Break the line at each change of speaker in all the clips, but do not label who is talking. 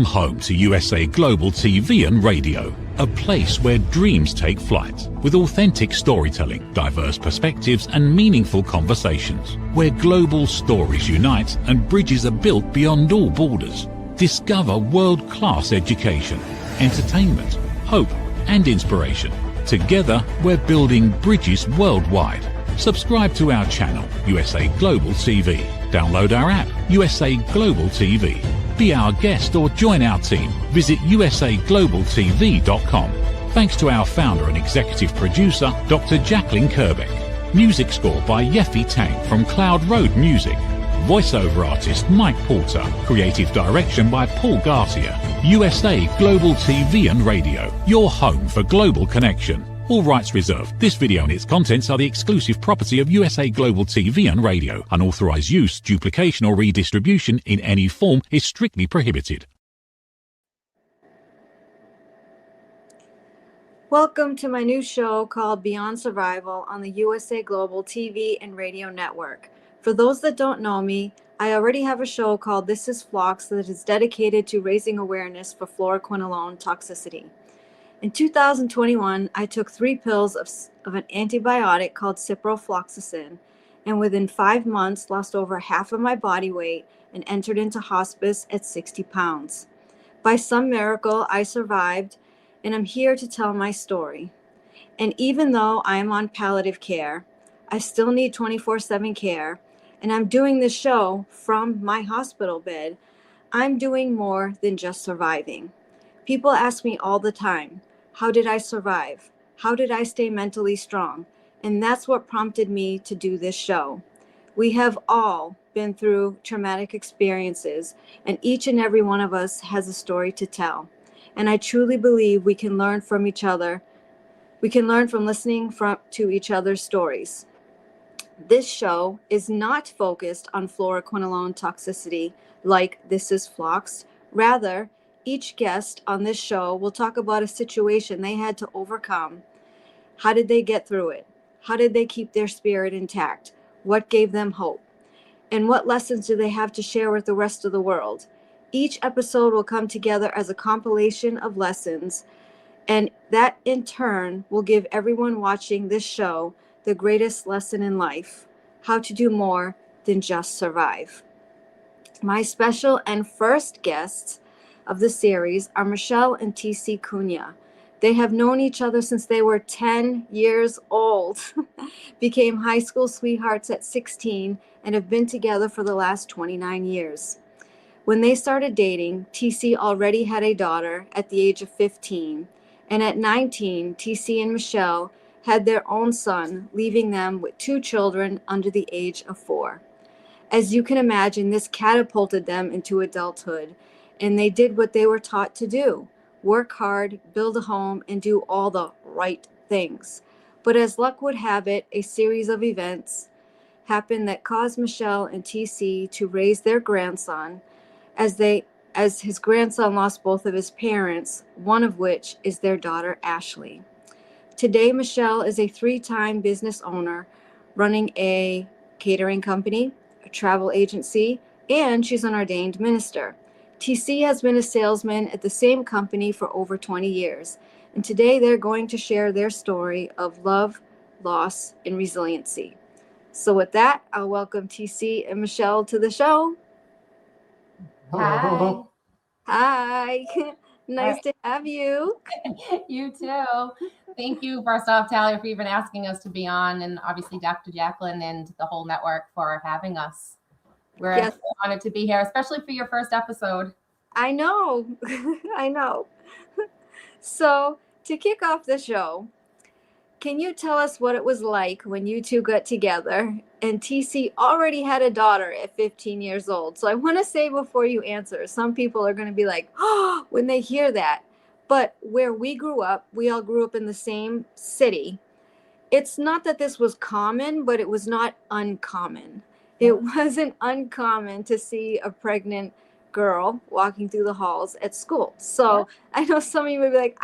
Welcome home to USA Global TV and Radio, a place where dreams take flight, with authentic storytelling, diverse perspectives and meaningful conversations, where global stories unite and bridges are built beyond all borders. Discover world-class education, entertainment, hope and inspiration. Together, we're building bridges worldwide. Subscribe to our channel, USA Global TV. Download our app, USA Global TV. Be our guest or join our team. Visit usaglobaltv.com. Thanks to our founder and executive producer, Dr. Jacqueline Kerbeck. Music score by Yeffy Tang from Cloud Road Music. Voiceover artist Mike Porter. Creative direction by Paul Garcia. USA Global TV and Radio, your home for global connection. All rights reserved. This video and its contents are the exclusive property of USA Global TV and Radio. Unauthorized use, duplication or redistribution in any form is strictly prohibited.
Welcome to my new show called Beyond Survival on the USA Global TV and Radio Network. For those that don't know me, I already have a show called This is Phlox that is dedicated to raising awareness for fluoroquinolone toxicity. In 2021, I took 3 pills of an antibiotic called ciprofloxacin, and within 5 months lost over half of my body weight and entered into hospice at 60 pounds. By some miracle, I survived, and I'm here to tell my story. And even though I am on palliative care, I still need 24/7 care, and I'm doing this show from my hospital bed. I'm doing more than just surviving. People ask me all the time, how did I survive? How did I stay mentally strong? And that's what prompted me to do this show. We have all been through traumatic experiences, and each and every one of us has a story to tell. And I truly believe we can learn from each other. We can learn from listening to each other's stories. This show is not focused on fluoroquinolone toxicity like This is Phlox. Rather, each guest on this show will talk about a situation they had to overcome. How did they get through it? How did they keep their spirit intact? What gave them hope? And what lessons do they have to share with the rest of the world? Each episode will come together as a compilation of lessons, and that in turn will give everyone watching this show the greatest lesson in life: how to do more than just survive. My special and first guests of the series are Michelle and TC Cunha. They have known each other since they were 10 years old, became high school sweethearts at 16, and have been together for the last 29 years. When they started dating, TC already had a daughter at the age of 15, and at 19, TC and Michelle had their own son, leaving them with 2 children under the age of 4. As you can imagine, this catapulted them into adulthood, and they did what they were taught to do: work hard, build a home, and do all the right things. But as luck would have it, a series of events happened that caused Michelle and TC to raise their grandson as his grandson lost both of his parents, one of which is their daughter, Ashley. Today, Michelle is a 3-time business owner running a catering company, a travel agency, and she's an ordained minister. TC has been a salesman at the same company for over 20 years, and today they're going to share their story of love, loss, and resiliency. So with that, I'll welcome TC and Michelle to the show.
Hi.
Hi. Nice to have you.
You too. Thank you, first off, Talia, for even asking us to be on, and obviously Dr. Jacqueline and the whole network for having us. We're so honored to be here, especially for your first episode.
I know. I know. So to kick off the show, can you tell us what it was like when you two got together? And TC already had a daughter at 15 years old. So I want to say before you answer, some people are going to be like, oh, when they hear that. But where we grew up, we all grew up in the same city. It's not that this was common, but it was not uncommon. It wasn't uncommon to see a pregnant girl walking through the halls at school. So I know some of you would be like,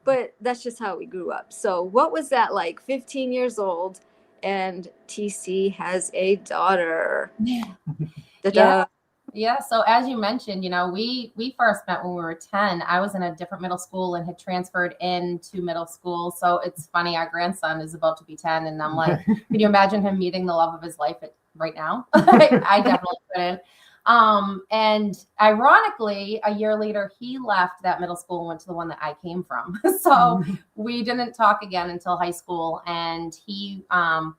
but that's just how we grew up. So what was that like? 15 years old, and TC has a daughter.
Yeah. Yeah. So as you mentioned, we first met when we were 10. I was in a different middle school and had transferred into middle school. So it's funny, our grandson is about to be 10. And I'm like, can you imagine him meeting the love of his life right now? I definitely couldn't. And ironically, a year later, he left that middle school and went to the one that I came from. So we didn't talk again until high school. And he had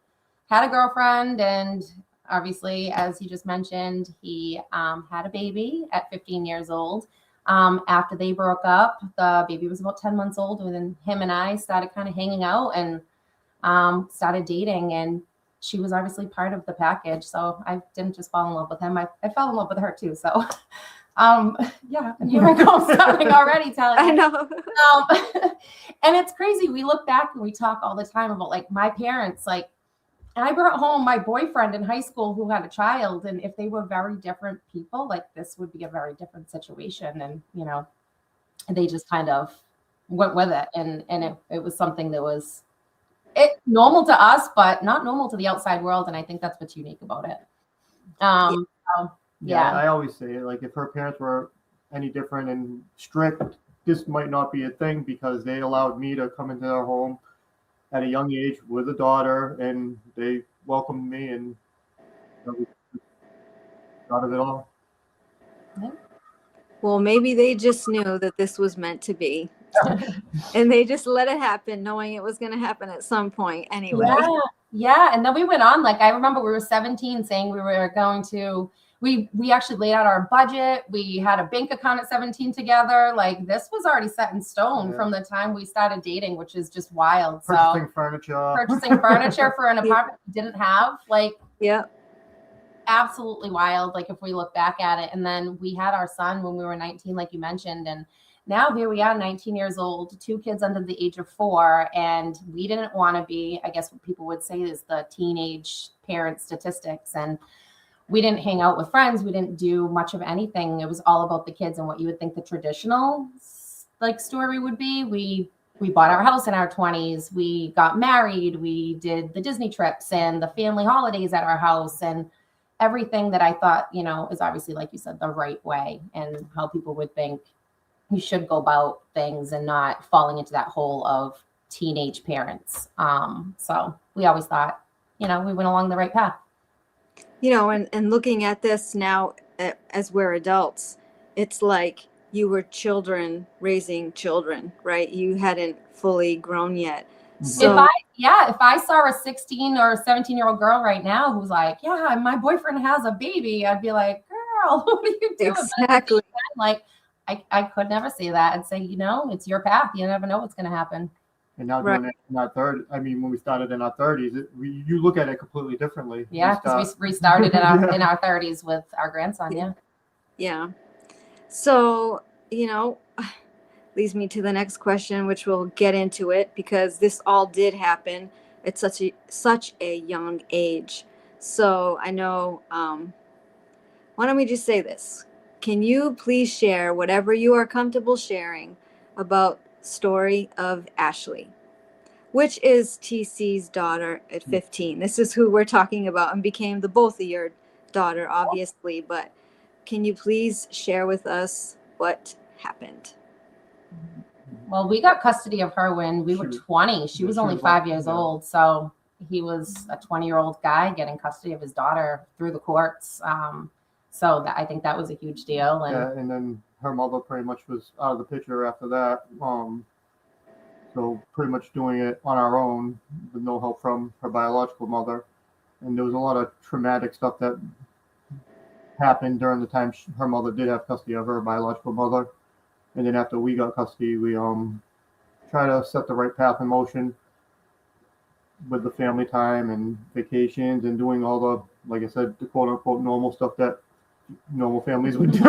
a girlfriend, and obviously, as he just mentioned, he had a baby at 15 years old. After they broke up, the baby was about 10 months old, and then him and I started kind of hanging out and started dating. And she was obviously part of the package. So I didn't just fall in love with him. I fell in love with her too. So yeah, and here I go starting already telling you.
I know.
And it's crazy. We look back and we talk all the time about like my parents, like, and I brought home my boyfriend in high school who had a child. And if they were very different people, like this would be a very different situation. And, they just kind of went with it. And it was something that was normal to us, but not normal to the outside world. And I think that's what's unique about it.
Yeah, I always say it, like if her parents were any different and strict, this might not be a thing, because they allowed me to come into their home at a young age with a daughter, and they welcomed me, and out of it all.
Well, maybe they just knew that this was meant to be. And they just let it happen, knowing it was going to happen at some point anyway.
Yeah. And then we went on, like, I remember we were 17 saying we were going to, we actually laid out our budget. We had a bank account at 17 together. Like, this was already set in stone from the time we started dating, which is just wild.
Purchasing furniture
for an apartment we didn't have. Like,
yeah.
Absolutely wild. Like, if we look back at it. And then we had our son when we were 19, like you mentioned. And now here we are, 19 years old, 2 kids under the age of 4. And we didn't want to be, I guess what people would say is the teenage parent statistics. And we didn't hang out with friends. We didn't do much of anything. It was all about the kids and what you would think the traditional like story would be. We bought our house in our 20s. We got married. We did the Disney trips and the family holidays at our house, and everything that I thought, is obviously, like you said, the right way, and how people would think you should go about things and not falling into that hole of teenage parents. So we always thought, we went along the right path.
And looking at this now as we're adults, it's like you were children raising children, right? You hadn't fully grown yet. So
if I saw a 16 or 17-year-old girl right now who's like, yeah, my boyfriend has a baby, I'd be like, girl, what are you doing?
Exactly.
Like, I could never say that and say, it's your path. You never know what's going to happen.
And now doing it in our when we started in our 30s, you look at it completely differently.
Yeah, because we restarted in our 30s with our grandson. Yeah.
Yeah. So, leads me to the next question, which we'll get into it, because this all did happen at such a young age. So I know, why don't we just say this? Can you please share whatever you are comfortable sharing about story of Ashley, which is TC's daughter at 15? This is who we're talking about, and became the both of your daughter, obviously, but can you please share with us what happened?
Well, we got custody of her when we were 20. She was only 5 years old. So he was a 20-year-old guy getting custody of his daughter through the courts. So I think that was a huge deal.
And then her mother pretty much was out of the picture after that. So pretty much doing it on our own with no help from her biological mother. And there was a lot of traumatic stuff that happened during the time her mother did have custody of her biological mother. And then after we got custody, we try to set the right path in motion with the family time and vacations and doing all the, like I said, the quote unquote normal stuff that normal families would do.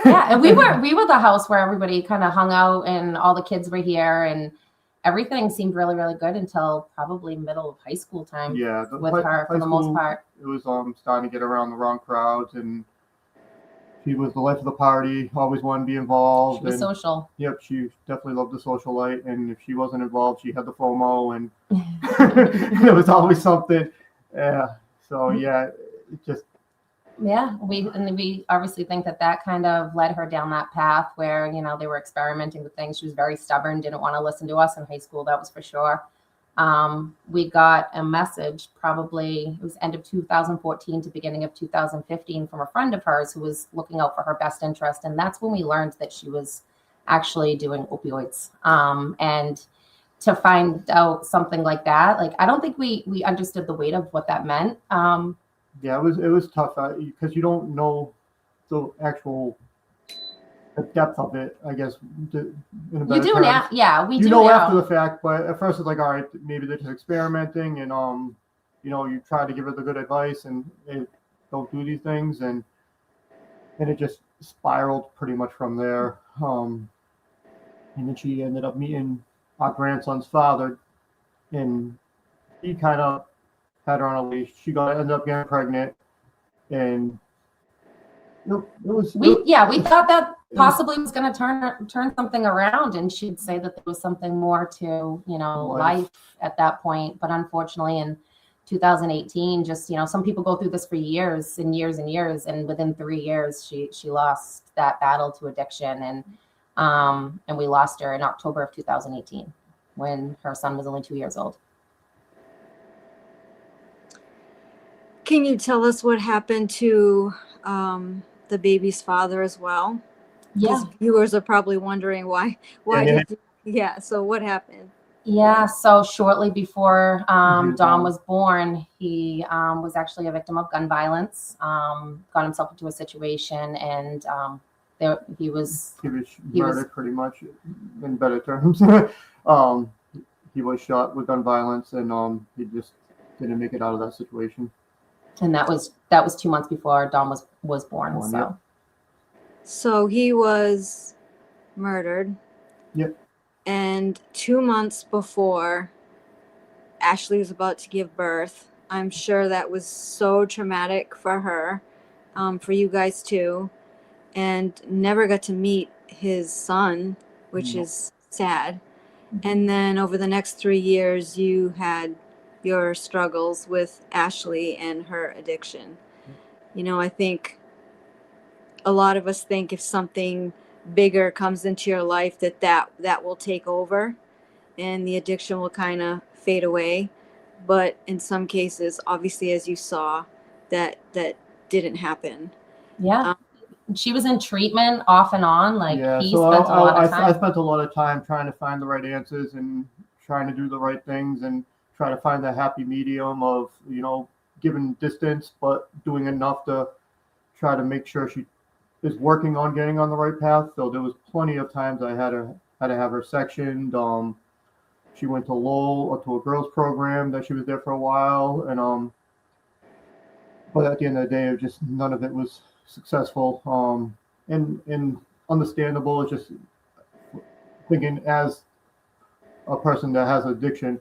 Yeah, and we were the house where everybody kind of hung out and all the kids were here, and everything seemed really, really good until probably middle of high school time.
Yeah,
with her for the most part.
It was starting to get around the wrong crowds, and she was the life of the party, always wanted to be involved.
She was social.
Yep, she definitely loved the social life, and if she wasn't involved, she had the FOMO, and there was always something. Yeah, so yeah, it just
Yeah, we obviously think that kind of led her down that path where, they were experimenting with things. She was very stubborn, didn't want to listen to us in high school, that was for sure. We got a message, probably it was end of 2014 to beginning of 2015, from a friend of hers who was looking out for her best interest. And that's when we learned that she was actually doing opioids. And to find out something like that, like, I don't think we understood the weight of what that meant.
Yeah, it was tough because you don't know the actual the depth of it, I guess. In a
You
better
do
terms.
now, yeah, we
You
do
know
now.
after the fact, but at first it's like, all right, maybe they're just experimenting, and you try to give her the good advice, and they don't do these things, and it just spiraled pretty much from there. And then she ended up meeting our grandson's father, and he kind of had her on a leash. She ended up getting pregnant, and
we thought that possibly was going to turn something around, and she'd say that there was something more to life at that point. But unfortunately, in 2018, just some people go through this for years and years and years, and within 3 years, she lost that battle to addiction, and we lost her in October of 2018 when her son was only 2 years old.
Can you tell us what happened to the baby's father as well?
Yeah.
Viewers are probably wondering why so what happened?
Yeah, so shortly before Dom was born, he was actually a victim of gun violence, got himself into a situation, and he was
murdered pretty much, in better terms. He was shot with gun violence, and he just didn't make it out of that situation.
And that was 2 months before Dom was born.
So he was murdered.
Yep.
And 2 months before Ashley was about to give birth, I'm sure that was so traumatic for her, for you guys too, and never got to meet his son, which is sad. And then over the next 3 years, you had your struggles with Ashley and her addiction. I think a lot of us think if something bigger comes into your life that will take over and the addiction will kind of fade away. But in some cases, obviously, as you saw, that didn't happen.
Yeah. She was in treatment off and on.
I spent a lot of time trying to find the right answers and trying to do the right things and try to find the happy medium of, giving distance, but doing enough to try to make sure she is working on getting on the right path. So there was plenty of times I had to have her sectioned. She went to Lowell, to a girls program that she was there for a while, and but at the end of the day, it just none of it was successful. And understandable. It's just thinking as a person that has addiction,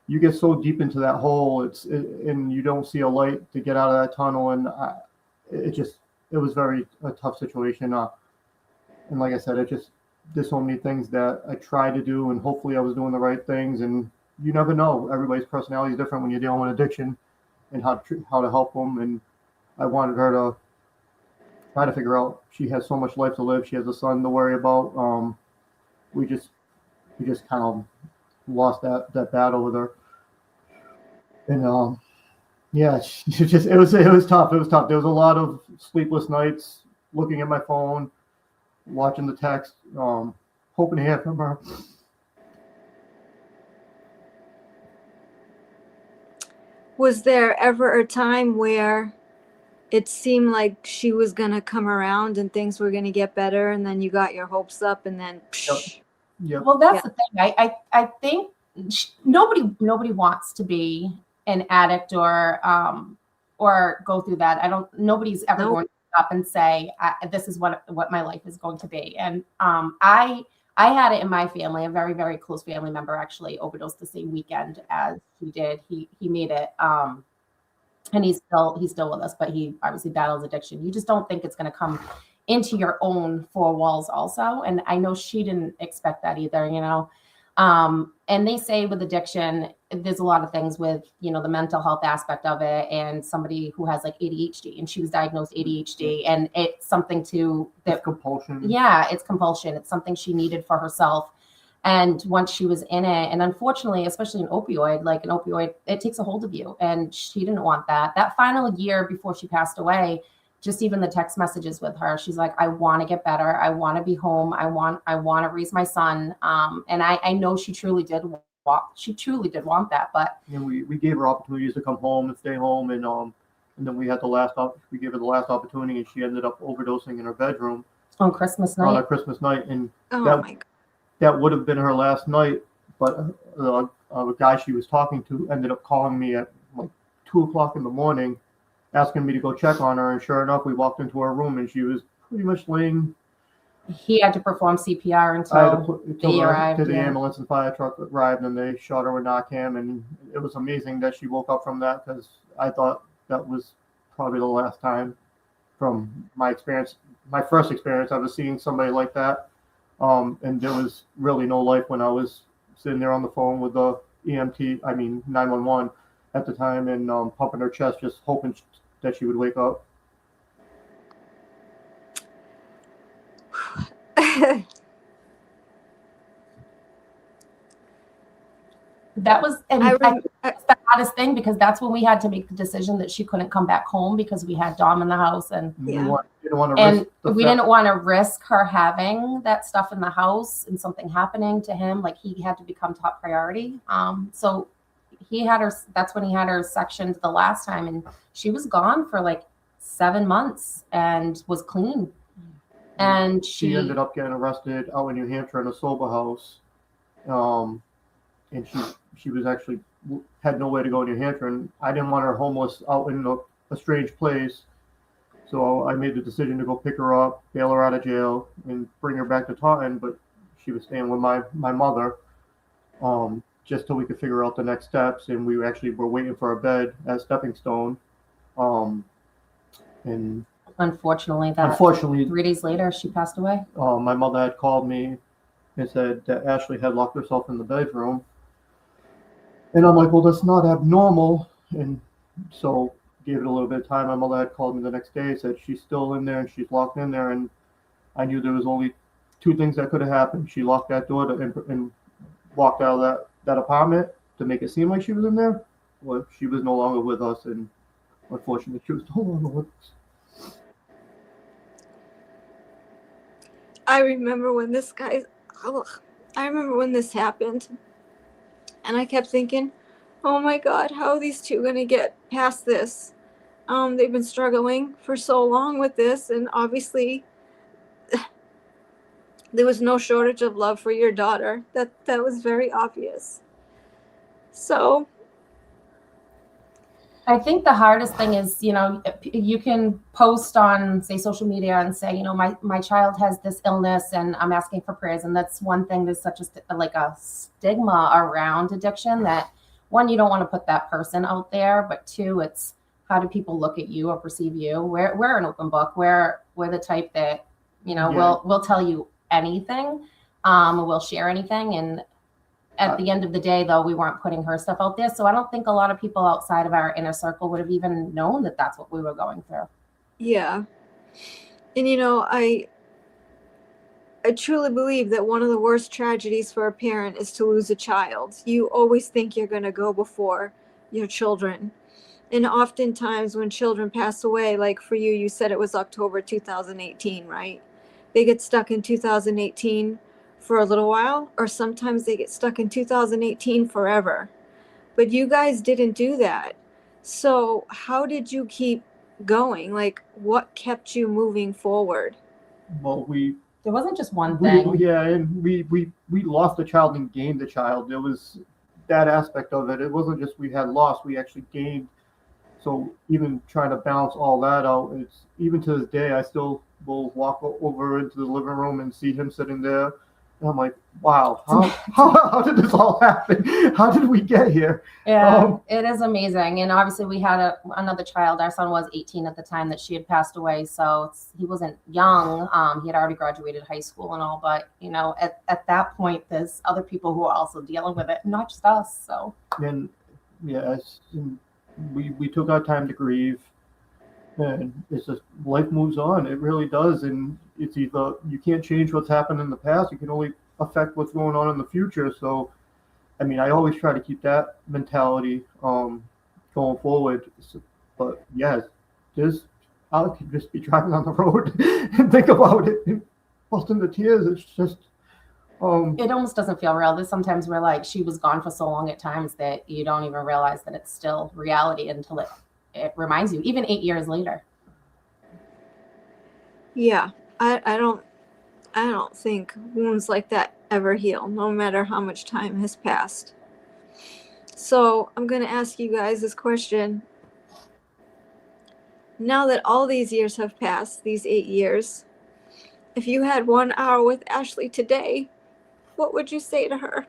you get so deep into that hole, and you don't see a light to get out of that tunnel, and it was a tough situation. And like I said, there's so many things that I tried to do, and hopefully I was doing the right things. And you never know. Everybody's personality is different when you're dealing with addiction, and how to help them. And I wanted her to try to figure out. She has so much life to live. She has a son to worry about. We just kind of lost that battle with her. And yeah, it was tough. It was tough. There was a lot of sleepless nights looking at my phone, watching the text, hoping to hear from her.
Was there ever a time where it seemed like she was going to come around and things were going to get better, and then you got your hopes up, and then
Yep.
Well, that's the thing. I think nobody wants to be an addict or go through that. Nobody's ever going to stop and say, this is what my life is going to be. And I had it in my family. A very, very close family member actually overdosed the same weekend as he did. He made it, and he's still with us, but he obviously battles addiction. You just don't think it's going to come into your own four walls also. And I know she didn't expect that either, And they say with addiction, there's a lot of things with, you know, the mental health aspect of it, and somebody who has like ADHD, and she was diagnosed ADHD, and it's something
It's compulsion.
Yeah, it's compulsion. It's something she needed for herself. And once she was in it, and unfortunately, especially an opioid, it takes a hold of you. And she didn't want that. That final year before she passed away, just even the text messages with her, she's like, I want to get better. I want to be home. I want to raise my son. And I know she truly did want that. But
we gave her opportunities to come home and stay home, and then we gave her the last opportunity, and she ended up overdosing in her bedroom
on Christmas night.
On a Christmas night, and
Oh my God.
that would have been her last night. But the guy she was talking to ended up calling me at like 2:00 in the morning, asking me to go check on her. And sure enough, we walked into her room, and she was pretty much laying.
He had to perform CPR until they arrived.
The ambulance and fire truck arrived, and they shot her with Narcan. And it was amazing that she woke up from that, because I thought that was probably the last time, from my experience, my first experience, I was seeing somebody like that. And there was really no life when I was sitting there on the phone with the 911 at the time, and pumping her chest, just hoping that she would wake up.
That was the hardest thing, because that's when we had to make the decision that she couldn't come back home, because we had Dom in the house, and we didn't want to risk her having that stuff in the house and something happening to him. Like, he had to become top priority. So he had her. That's when he had her sectioned the last time, and she was gone for like 7 months and was clean. And she
ended up getting arrested out in New Hampshire in a sober house. And she was actually had nowhere to go in New Hampshire, and I didn't want her homeless out in a strange place. So I made the decision to go pick her up, bail her out of jail, and bring her back to Taunton. But she was staying with my mother, just till we could figure out the next steps. And we actually were waiting for a bed at Stepping Stone. And
unfortunately, 3 days later, she passed away.
My mother had called me and said that Ashley had locked herself in the bedroom. And I'm like, well, that's not abnormal. And so gave it a little bit of time. My mother had called me the next day, said she's still in there and she's locked in there. And I knew there was only two things that could have happened. She locked that door and walked out of that apartment to make it seem like she was in there. Well, she was no longer with us, and unfortunately, she was no longer with us.
I remember when this happened, and I kept thinking, oh my God, how are these two going to get past this? They've been struggling for so long with this, and obviously there was no shortage of love for your daughter. That was very obvious. So
I think the hardest thing is, you can post on, say, social media and say, my child has this illness and I'm asking for prayers. And that's one thing. There's such a stigma around addiction that, one, you don't want to put that person out there, but two, it's how do people look at you or perceive you? We're an open book. We're the type that, we'll tell you anything. We'll share anything. And at the end of the day, though, we weren't putting her stuff out there. So I don't think a lot of people outside of our inner circle would have even known that that's what we were going through.
Yeah. And, I truly believe that one of the worst tragedies for a parent is to lose a child. You always think you're going to go before your children. And oftentimes when children pass away, like for you, you said it was October 2018, right? They get stuck in 2018 for a little while, or sometimes they get stuck in 2018 forever. But you guys didn't do that. So how did you keep going? Like, what kept you moving forward?
Well,
there wasn't just one thing.
And we lost a child and gained a child. There was that aspect of it. It wasn't just we had lost, we actually gained. So even trying to balance all that out, even to this day, I still will walk over into the living room and see him sitting there And I'm like, wow, how did this all happen? How did we get here?
Yeah, it is amazing. And obviously we had another child. Our son was 18 at the time that she had passed away. So he wasn't young. He had already graduated high school and all, but you know, at that point, there's other people who are also dealing with it, not just us. So.
And yes, we took our time to grieve, and it's just life moves on. It really does. And it's either you can't change what's happened in the past, you can only affect what's going on in the future. So I mean, I always try to keep that mentality going forward. But yes, I could just be driving on the road and think about it and bust into tears. It's just
it almost doesn't feel real. There's sometimes where like she was gone for so long at times that you don't even realize that it's still reality until it reminds you, even 8 years later.
Yeah, I don't think wounds like that ever heal, no matter how much time has passed. So I'm going to ask you guys this question. Now that all these years have passed, these 8 years, if you had 1 hour with Ashley today, what would you say to her?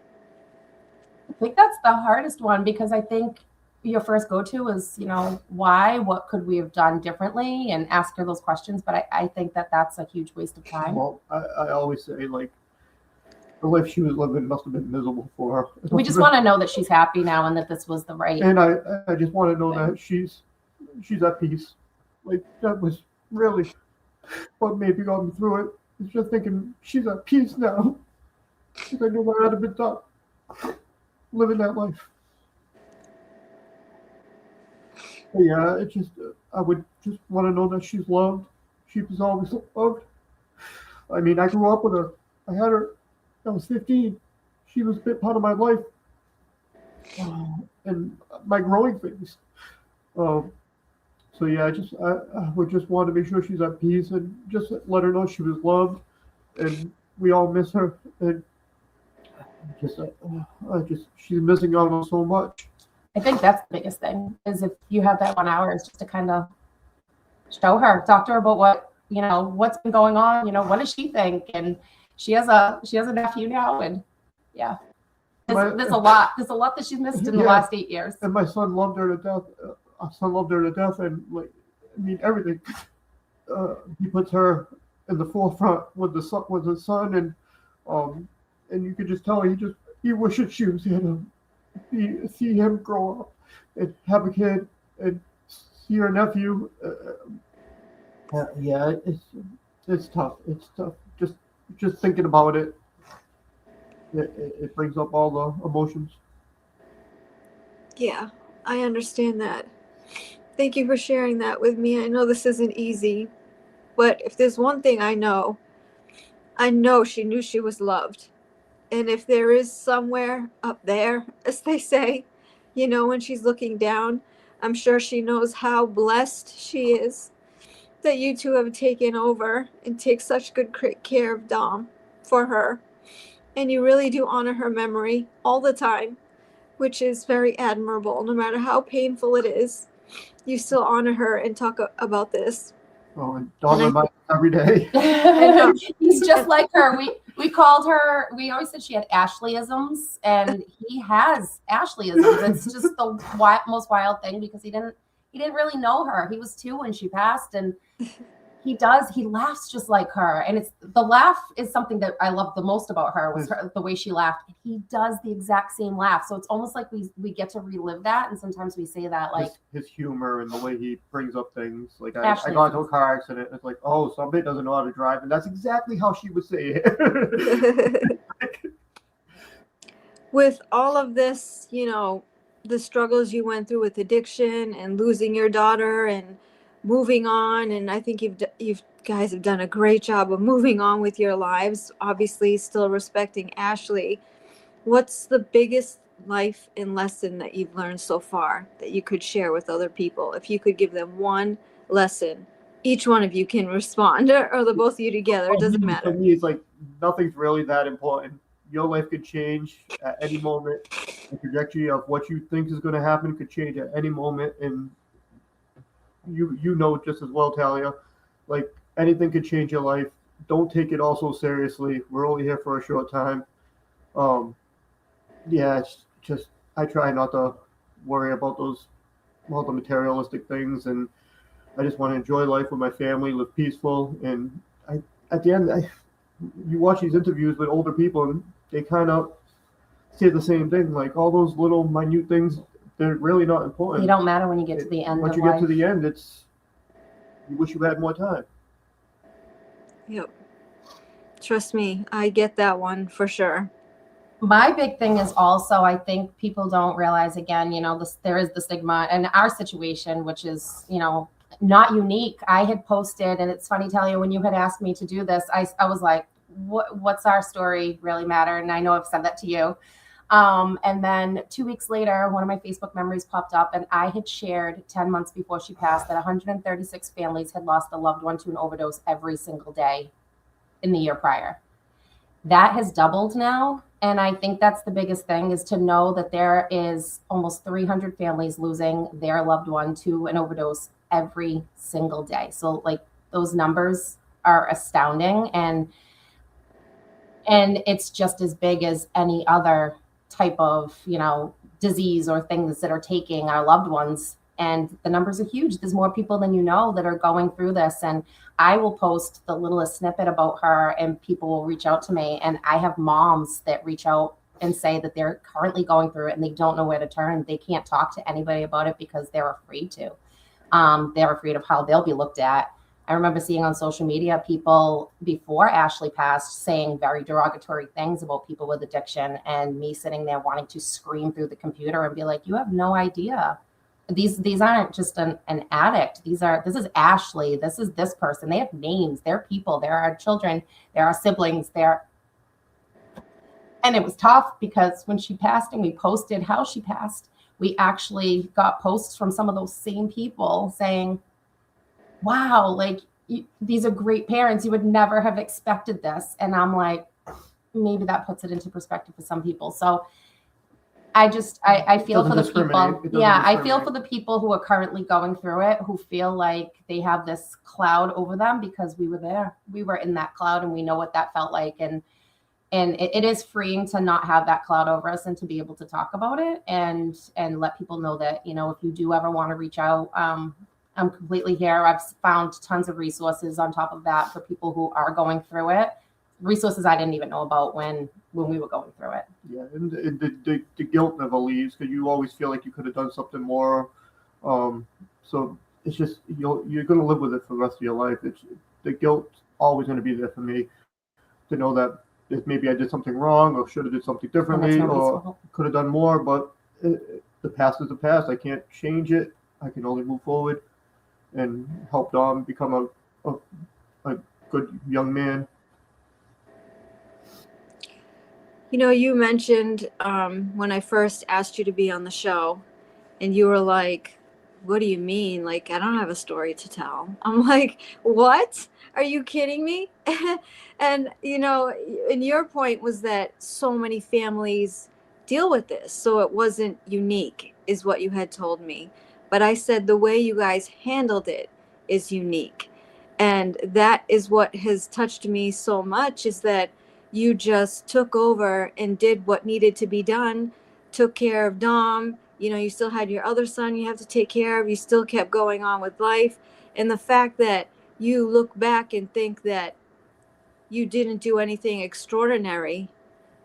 I think that's the hardest one, because I think your first go-to is, you know, why, what could we have done differently, and ask her those questions. But I think that that's a huge waste of time.
Well, I always say, like, the life she was living must have been miserable for her.
We just want to know that she's happy now and that this was the right.
And I just want to know that she's at peace. Like, that was really what maybe got me through it. It's just thinking she's at peace now, because I knew what had been done living that life. But yeah, it's just I would just want to know that she's loved. She was always loved. I mean, I grew up with her. I had her. I was 15. She was a bit part of my life and my growing phase. So yeah, I would just want to make sure she's at peace and just let her know she was loved, and we all miss her. And she's missing out on so much.
I think that's the biggest thing, is if you have that 1 hour, is just to kind of show her, talk to her about what, you know, what's been going on, you know, what does she think? And she has a nephew now, and yeah, there's a lot that she's missed in the last 8 years.
And my son loved her to death. Our son loved her to death, and like, I mean, everything. He puts her in the forefront with his son, and you could just tell he wishes she was here to see him grow up and have a kid and see her nephew. Yeah, it's tough. It's tough. Just thinking about it, it brings up all the emotions.
Yeah, I understand that. Thank you for sharing that with me. I know this isn't easy, but if there's one thing I know she knew she was loved. And if there is somewhere up there, as they say, you know, when she's looking down, I'm sure she knows how blessed she is that you two have taken over and take such good care of Dom for her. And you really do honor her memory all the time, which is very admirable. No matter how painful it is, you still honor her and talk about this.
Oh, and Dom reminds me every day.
He's just like her. We called her, we always said she had Ashleyisms, and he has Ashleyisms. It's just the most wild thing, because he didn't really know her. He was 2 when she passed, and he laughs just like her. And the laugh is something that I love the most about her, was the way she laughed. He does the exact same laugh. So it's almost like we get to relive that. And sometimes we say that, like,
his humor and the way he brings up things. Like, I got into a car accident. It's like, oh, somebody doesn't know how to drive. And that's exactly how she would say it.
With all of this, you know, the struggles you went through with addiction and losing your daughter and moving on, and I think you guys have done a great job of moving on with your lives, obviously still respecting Ashley. What's the biggest life and lesson that you've learned so far that you could share with other people? If you could give them one lesson, each one of you can respond, or the both of you together, it doesn't matter.
For me, it's like nothing's really that important. Your life could change at any moment. The trajectory of what you think is going to happen could change at any moment, and you know just as well, Talia, like, anything could change your life don't take it all so seriously. We're only here for a short time. Um, yeah, it's just I try not to worry about all the materialistic things, and I just want to enjoy life with my family, live peaceful. And I, at the end, you watch these interviews with older people, and they kind of say the same thing. Like all those little minute things, they're really not important.
They don't matter when you get to the end.
Once
of
you get
life.
to the end, you wish you had more time.
Yep. Trust me, I get that one for sure.
My big thing is also, I think people don't realize, again, there is the stigma in our situation, which is, not unique. I had posted, and it's funny, Talia, when you had asked me to do this, I was like, what's our story really matter? And I know I've said that to you. And then 2 weeks later, one of my Facebook memories popped up, and I had shared 10 months before she passed that 136 families had lost a loved one to an overdose every single day in the year prior. That has doubled now. And I think that's the biggest thing, is to know that there is almost 300 families losing their loved one to an overdose every single day. So like those numbers are astounding, and it's just as big as any other type of, disease or things that are taking our loved ones. And the numbers are huge. There's more people than you know that are going through this. And I will post the littlest snippet about her, and people will reach out to me. And I have moms that reach out and say that they're currently going through it and they don't know where to turn. They can't talk to anybody about it because they're afraid to. They're afraid of how they'll be looked at. I remember seeing on social media people before Ashley passed saying very derogatory things about people with addiction, and me sitting there wanting to scream through the computer and be like, you have no idea. These aren't just an addict. This is Ashley. This is this person. They have names. They're people. They're our children. They're our siblings. And it was tough because when she passed and we posted how she passed, we actually got posts from some of those same people saying, wow, like these are great parents. You would never have expected this. And I'm like, maybe that puts it into perspective for some people. So I feel for the people. Yeah, I feel for the people who are currently going through it, who feel like they have this cloud over them, because we were there. We were in that cloud, and we know what that felt like. And it is freeing to not have that cloud over us, and to be able to talk about it and let people know that, if you do ever want to reach out, I'm completely here. I've found tons of resources on top of that for people who are going through it. Resources I didn't even know about when we were going through it.
Yeah, and the guilt never leaves, because you always feel like you could have done something more. So it's just you're going to live with it for the rest of your life. The guilt's always going to be there for me, to know that if maybe I did something wrong, or should have did something differently, or could have done more. But the past is the past. I can't change it. I can only move forward and help Dom become a good young man.
You mentioned when I first asked you to be on the show, and you were like, what do you mean? Like, I don't have a story to tell. I'm like, what? Are you kidding me? And, and your point was that so many families deal with this, so it wasn't unique, is what you had told me. But I said the way you guys handled it is unique. And that is what has touched me so much, is that you just took over and did what needed to be done, took care of Dom. You still had your other son you have to take care of. You still kept going on with life. And the fact that you look back and think that you didn't do anything extraordinary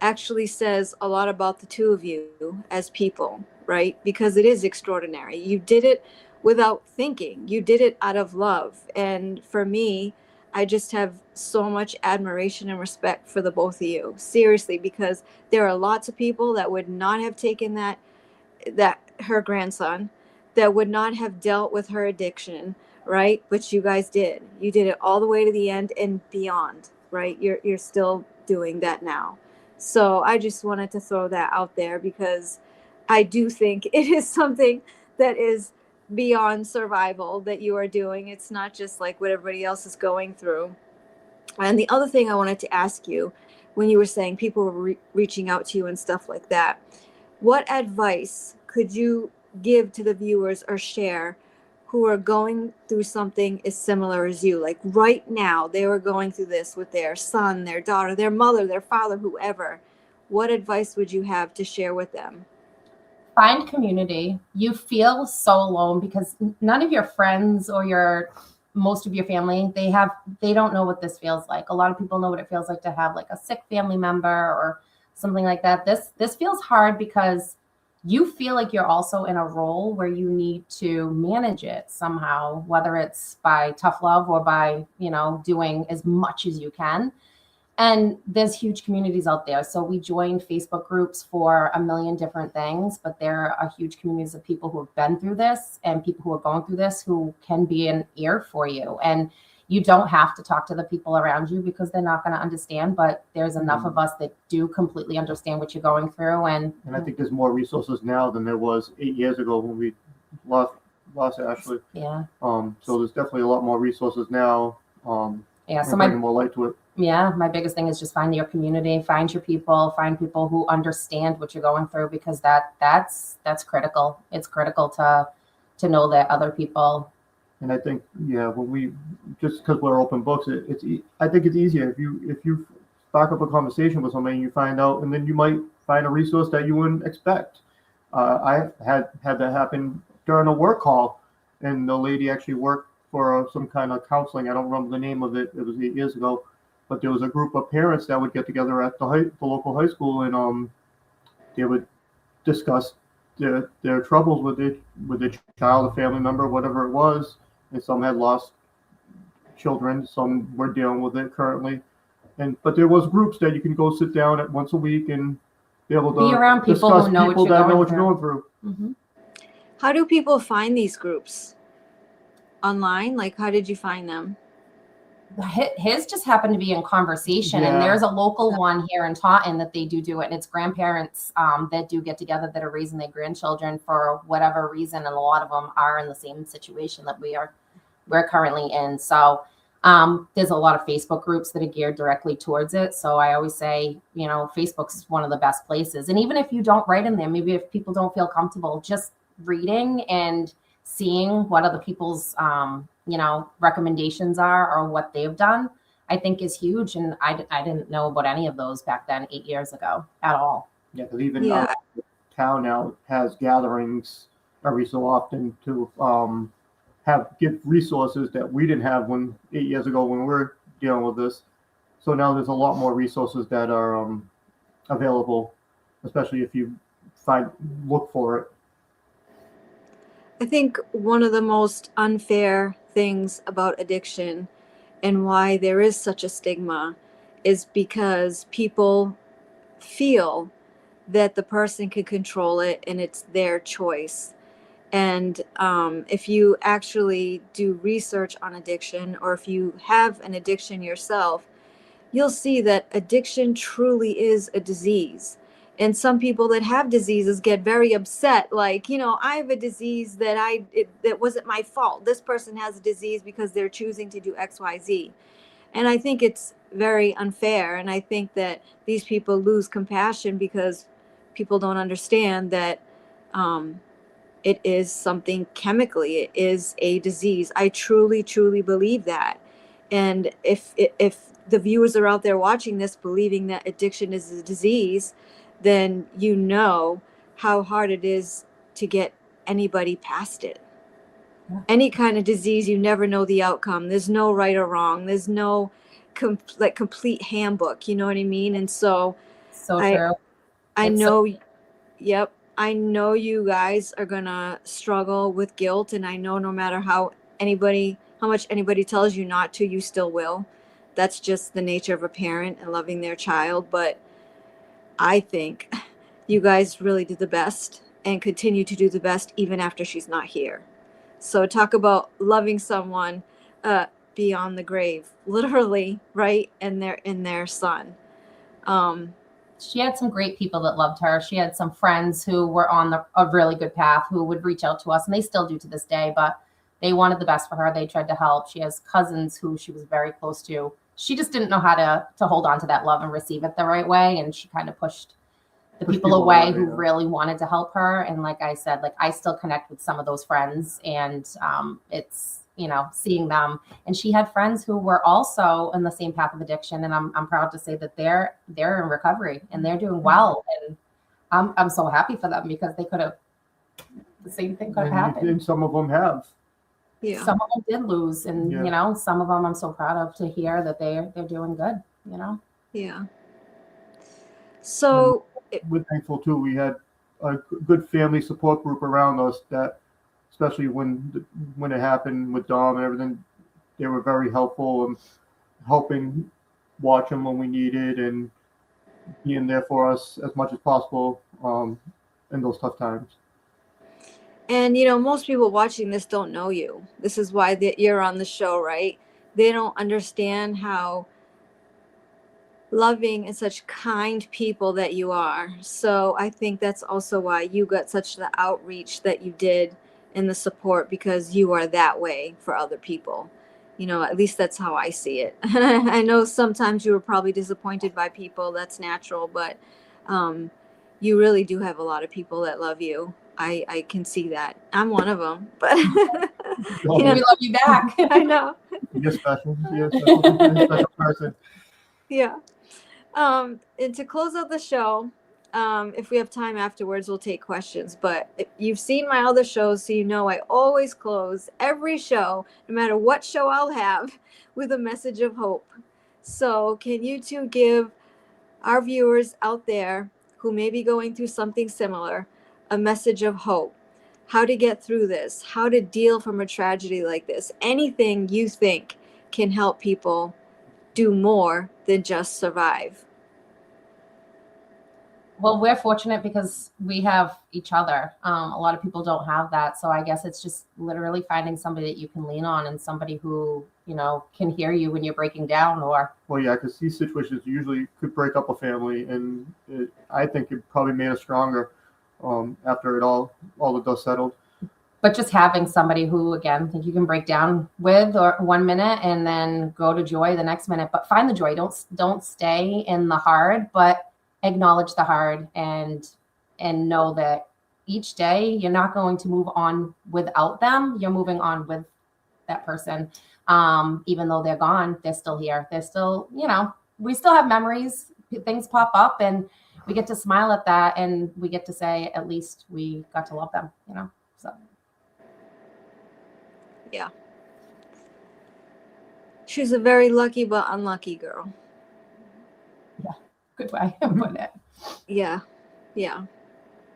actually says a lot about the two of you as people, right? Because it is extraordinary. You did it without thinking. You did it out of love. And for me, I just have so much admiration and respect for the both of you. Seriously, because there are lots of people that would not have taken that her grandson, that would not have dealt with her addiction, right? But you guys did. You did it all the way to the end and beyond, right? You're still doing that now. So I just wanted to throw that out there, because I do think it is something that is beyond survival that you are doing. It's not just like what everybody else is going through. And the other thing I wanted to ask you, when you were saying people were reaching out to you and stuff like that, what advice could you give to the viewers or share who are going through something as similar as you. Like right now, they were going through this with their son, their daughter, their mother, their father, whoever. What advice would you have to share with them?
Find community. You feel so alone because none of your friends or most of your family, they don't know what this feels like. A lot of people know what it feels like to have like a sick family member or something like that. This feels hard because you feel like you're also in a role where you need to manage it somehow, whether it's by tough love or by, doing as much as you can. And there's huge communities out there. So we join Facebook groups for a million different things, but there are huge communities of people who have been through this and people who are going through this who can be an ear for you. And you don't have to talk to the people around you because they're not going to understand, but there's enough of us that do completely understand what you're going through. And
I think there's more resources now than there was 8 years ago when we lost Ashley.
Yeah.
So there's definitely a lot more resources now.
Yeah. So
bringing more light to it.
Yeah, my biggest thing is just find your community, find your people, find people who understand what you're going through, because that's critical. It's critical to know that other people.
And I think, when we, just because we're open books, I think it's easier if you spark up a conversation with somebody and you find out, and then you might find a resource that you wouldn't expect. I had that happen during a work call, and the lady actually worked for some kind of counseling. I don't remember the name of it. It was 8 years ago. But there was a group of parents that would get together at the local high school, and they would discuss their troubles with their child, a family member, whatever it was. And some had lost children, some were dealing with it currently. But there was groups that you can go sit down at once a week and be able to
be around people
discuss
who know
people
what you're
that know
going
what
through.
you're going through.
Mm-hmm.
How do people find these groups? Online? Like, how did you find them?
His just happened to be in conversation, and there's a local one here in Taunton that they do it, and it's grandparents that do get together that are raising their grandchildren for whatever reason, and a lot of them are in the same situation that we're currently in. So there's a lot of Facebook groups that are geared directly towards it. So I always say, Facebook's one of the best places. And even if you don't write in there, maybe if people don't feel comfortable, just reading and seeing what other people's recommendations are or what they've done, I think is huge. And I didn't know about any of those back then 8 years ago at all.
Yeah, because even our town now has gatherings every so often to give resources that we didn't have 8 years ago when we were dealing with this. So now there's a lot more resources that are available, especially if you look for it.
I think one of the most unfair things about addiction and why there is such a stigma is because people feel that the person can control it and it's their choice. And if you actually do research on addiction, or if you have an addiction yourself, you'll see that addiction truly is a disease. And some people that have diseases get very upset, like, I have a disease that wasn't my fault. This person has a disease because they're choosing to do X, Y, Z. And I think it's very unfair. And I think that these people lose compassion because people don't understand that it is something chemically. It is a disease. I truly, truly believe that. And if the viewers are out there watching this believing that addiction is a disease, then you know how hard it is to get anybody past it. Yeah. Any kind of disease, you never know the outcome. There's no right or wrong. There's no complete handbook. You know what I mean? And so
true.
I know, yep. I know you guys are going to struggle with guilt. And I know no matter how much anybody tells you not to, you still will. That's just the nature of a parent and loving their child. But I think you guys really did the best and continue to do the best even after she's not here. So talk about loving someone beyond the grave, literally, right? And their son.
She had some great people that loved her. She had some friends who were on a really good path who would reach out to us, and they still do to this day, but they wanted the best for her. They tried to help. She has cousins who she was very close to. She just didn't know how to hold on to that love and receive it the right way, and she kind of pushed the
Push
people
people
away
away,
who
yeah.
really wanted to help her. And like I said, like I still connect with some of those friends, and it's, you know, seeing them. And she had friends who were also in the same path of addiction, and I'm proud to say that they're in recovery and they're doing well. And I'm so happy for them, because they could have, the same thing could have happened.
And some of them have.
Yeah.
Some of them did lose, and
Yeah.
you know, some of them I'm so proud of to hear that they're doing good, you know.
Yeah. So,
We're thankful too. We had a good family support group around us that, especially when it happened with Dom and everything, they were very helpful and helping watch him when we needed and being there for us as much as possible in those tough times.
and you know, most people watching this don't know you. This is why you're on the show, right? They don't understand how loving and such kind people that you are. So I think that's also why you got such the outreach that you did and the support, because you are that way for other people. You know, at least that's how I see it. I know sometimes you were probably disappointed by people. That's natural, but you really do have a lot of people that love you. I can see that. I'm one of them, but
We love you back.
I know.
You're special. You're a special person.
Yeah. And to close out the show, if we have time afterwards, we'll take questions. But if you've seen my other shows, so you know I always close every show, no matter what show I'll have, with a message of hope. So can you two give our viewers out there who may be going through something similar a message of hope? How to get through this, how to deal from a tragedy like this, anything you think can help people do more than just survive.
Well, we're fortunate because we have each other. A lot of people don't have that. So I guess it's just literally finding somebody that you can lean on, and somebody who, you know, can hear you when you're breaking down. Or
Well, yeah, because these situations usually could break up a family, and I think it probably made us stronger after it all the dust settled.
but just having somebody who, again, think you can break down with, or 1 minute and then go to joy the next minute. But find the joy. Don't stay in the hard, but acknowledge the hard, and know that each day you're not going to move on without them. You're moving on with that person. Even though they're gone, they're still here. They're still, you know, we still have memories. Things pop up, and we get to smile at that, and we get to say, at least we got to love them, you know. So
Yeah. She's a very lucky but unlucky girl.
good way of putting it.
Yeah. Yeah.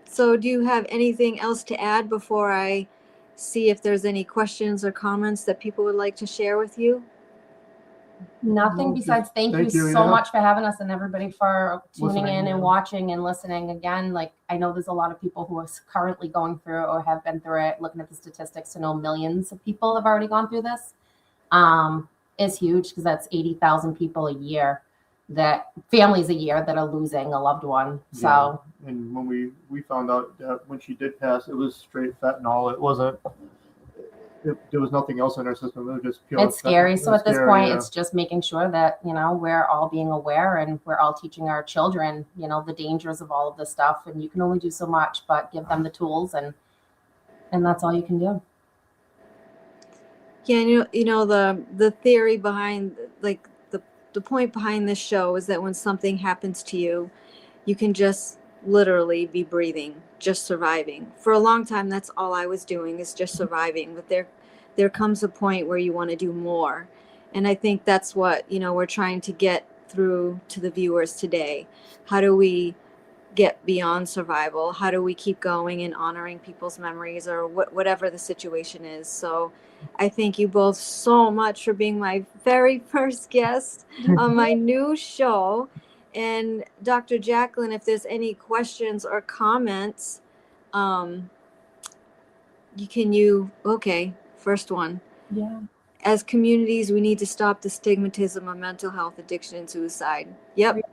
So do you have anything else to add before I see if there's any questions or comments that people would like to share with you?
Nothing
No,
besides thank you so
yeah.
much for having us, and everybody for tuning
Listening,
in and
yeah.
watching and listening. Again, like, I know there's a lot of people who are currently going through or have been through it. Looking at the statistics to know millions of people have already gone through this is huge, because that's 80,000 people a year, that families a year that are losing a loved one. So
Yeah. And when we found out that when she did pass, it was straight fentanyl. It wasn't. There was nothing else in her system. It was just pure.
it's scary.
fentanyl.
So
It was
at this
scary,
point,
yeah.
it's just making sure that, you know, we're all being aware, and we're all teaching our children, you know, the dangers of all of this stuff. And you can only do so much, but give them the tools, and that's all you can do.
Yeah, you know the theory behind, like, the point behind this show is that when something happens to you, you can just literally be breathing, just surviving. For a long time, that's all I was doing, is just surviving. But there comes a point where you want to do more. And I think that's what, you know, we're trying to get through to the viewers today. How do we get beyond survival? How do we keep going and honoring people's memories, or whatever the situation is? So I thank you both so much for being my very first guest on my new show. And Dr. Jacqueline, if there's any questions or comments, okay, first one.
Yeah.
As communities, we need to stop the stigmatism of mental health, addiction, and suicide. Yep.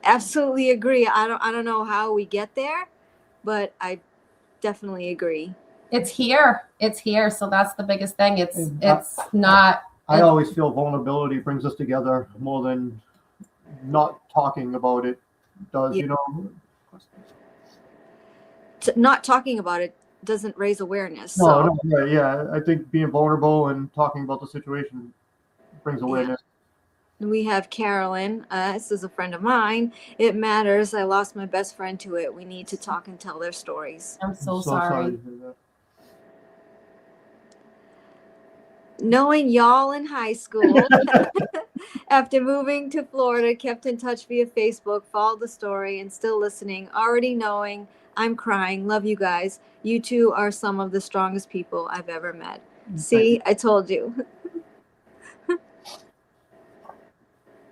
Absolutely agree. I don't know how we get there, but I definitely agree.
It's here. It's here. So that's the biggest thing. It's not.
I always feel vulnerability brings us together more than not talking about it does.
Yeah.
You know,
Not talking about it doesn't raise awareness.
No, yeah. I think being vulnerable and talking about the situation brings awareness.
Yeah. We have Carolyn. This is a friend of mine. It matters. I lost my best friend to it. We need to talk and tell their stories.
I'm so sorry.
To hear that.
Knowing y'all in high school, after moving to Florida, kept in touch via Facebook, followed the story, and still listening, already knowing I'm crying. Love you guys. You two are some of the strongest people I've ever met. See, I told you.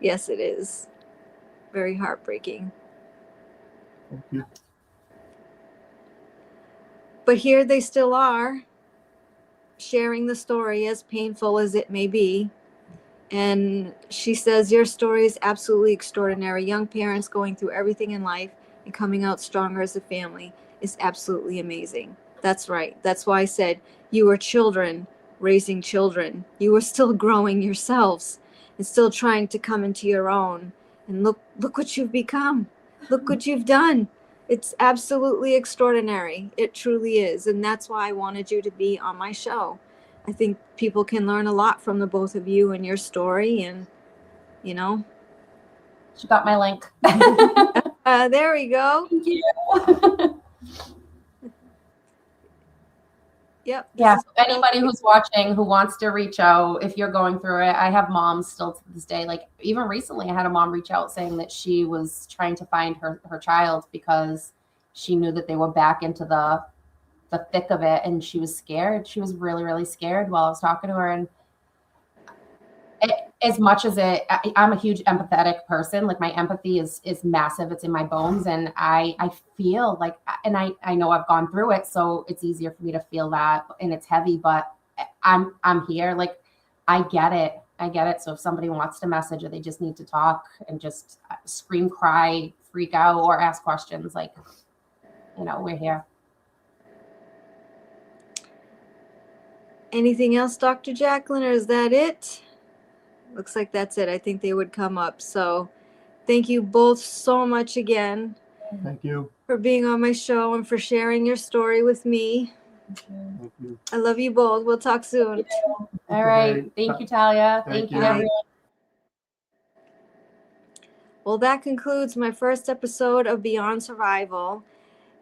Yes, it is. Very heartbreaking.
Thank you.
But here they still are, sharing the story, as painful as it may be. And she says, your story is absolutely extraordinary. Young parents going through everything in life and coming out stronger as a family is absolutely amazing. That's right. That's why I said you were children raising children. You were still growing yourselves and still trying to come into your own. And look what you've become. Look what you've done. It's absolutely extraordinary. It truly is. And that's why I wanted you to be on my show. I think people can learn a lot from the both of you and your story. And, you know.
She got my link.
There we go.
Thank you.
Yep.
Yeah. So anybody who's watching who wants to reach out, if you're going through it, I have moms still to this day. Like even recently, I had a mom reach out saying that she was trying to find her child because she knew that they were back into the thick of it, and she was scared. She was really, really scared while I was talking to her. And as much as I'm a huge empathetic person. Like my empathy is massive. It's in my bones. And I feel like, and I know I've gone through it, so it's easier for me to feel that, and it's heavy, but I'm here. Like, I get it. So if somebody wants to message or they just need to talk and just scream, cry, freak out, or ask questions, like, we're here.
Anything else, Dr. Jacqueline, or is that it? Looks like that's it. I think they would come up. So thank you both so much again.
Thank you.
For being on my show and for sharing your story with me.
Thank you.
I love you both. We'll talk soon.
All right. Thank you, Talia.
Thank
Thank you,
you.
everyone.
Well, that concludes my first episode of Beyond Survival.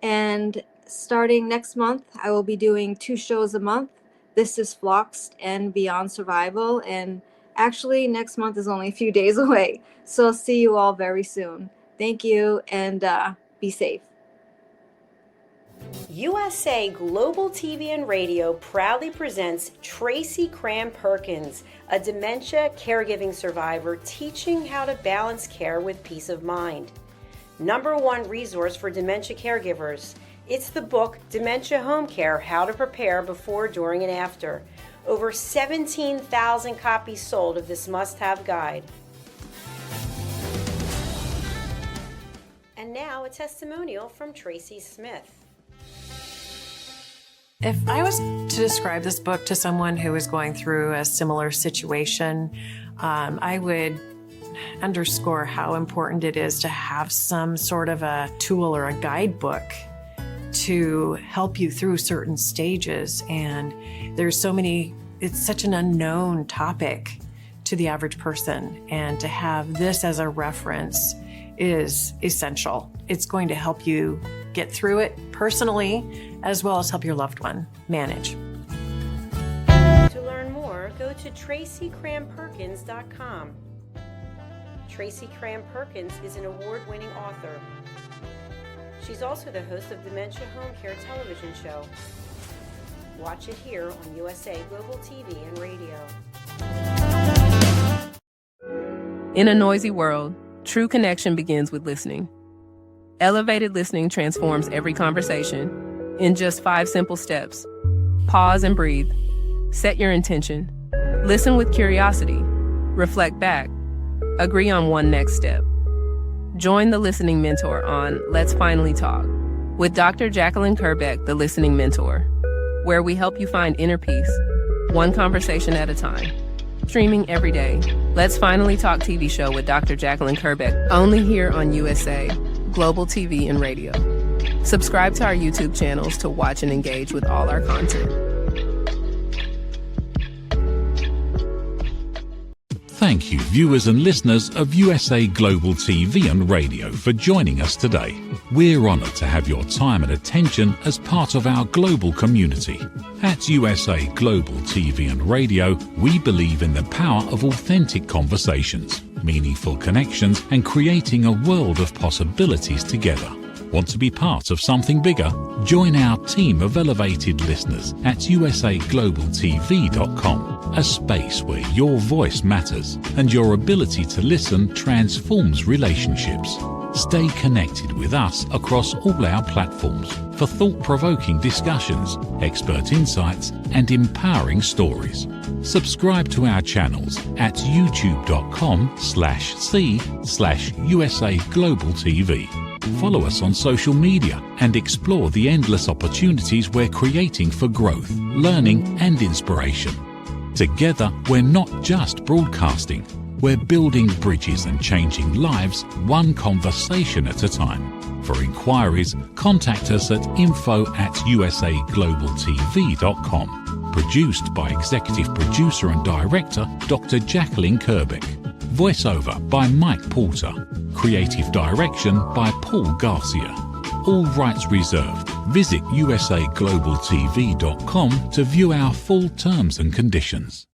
And starting next month, I will be doing 2 shows a month. This is Phloxed and Beyond Survival. And actually, next month is only a few days away. So I'll see you all very soon. Thank you, and be safe.
USA Global TV and Radio proudly presents Tracy Cram Perkins, a dementia caregiving survivor teaching how to balance care with peace of mind. #1 resource for dementia caregivers. It's the book Dementia Home Care: How to Prepare Before, During, and After. Over 17,000 copies sold of this must-have guide. And now a testimonial from Tracy Smith.
If I was to describe this book to someone who is going through a similar situation, I would underscore how important it is to have some sort of a tool or a guidebook to help you through certain stages. And there's so many, it's such an unknown topic to the average person. And to have this as a reference is essential. It's going to help you get through it personally, as well as help your loved one manage.
To learn more, go to TracyCramPerkins.com. Tracy Cram Perkins is an award-winning author. She's also the host of Dementia Home Care television show. Watch it here on USA Global TV and Radio.
In a noisy world, true connection begins with listening. Elevated listening transforms every conversation in just 5 simple steps. Pause and breathe. Set your intention. Listen with curiosity. Reflect back. Agree on one next step. Join the Listening Mentor on Let's Finally Talk with Dr. Jacqueline Kerbeck, the Listening Mentor, where we help you find inner peace, one conversation at a time. Streaming every day, Let's Finally Talk TV show with Dr. Jacqueline Kerbeck, only here on USA Global TV and Radio. Subscribe to our YouTube channels to watch and engage with all our content.
Thank you, viewers and listeners of USA Global TV and Radio, for joining us today. We're honoured to have your time and attention as part of our global community. At USA Global TV and Radio, we believe in the power of authentic conversations, meaningful connections, and creating a world of possibilities together. Want to be part of something bigger? Join our team of elevated listeners at usaglobaltv.com, a space where your voice matters and your ability to listen transforms relationships. Stay connected with us across all our platforms for thought-provoking discussions, expert insights, and empowering stories. Subscribe to our channels at youtube.com/c/USA-Global-TV. Follow us on social media and explore the endless opportunities we're creating for growth, learning, and inspiration. Together, we're not just broadcasting, we're building bridges and changing lives one conversation at a time. For inquiries, contact us at info@usaglobaltv.com. Produced by Executive Producer and Director Dr. Jacqueline Kerbeck. Voiceover by Mike Porter. Creative direction by Paul Garcia. All rights reserved. Visit usaglobaltv.com to view our full terms and conditions.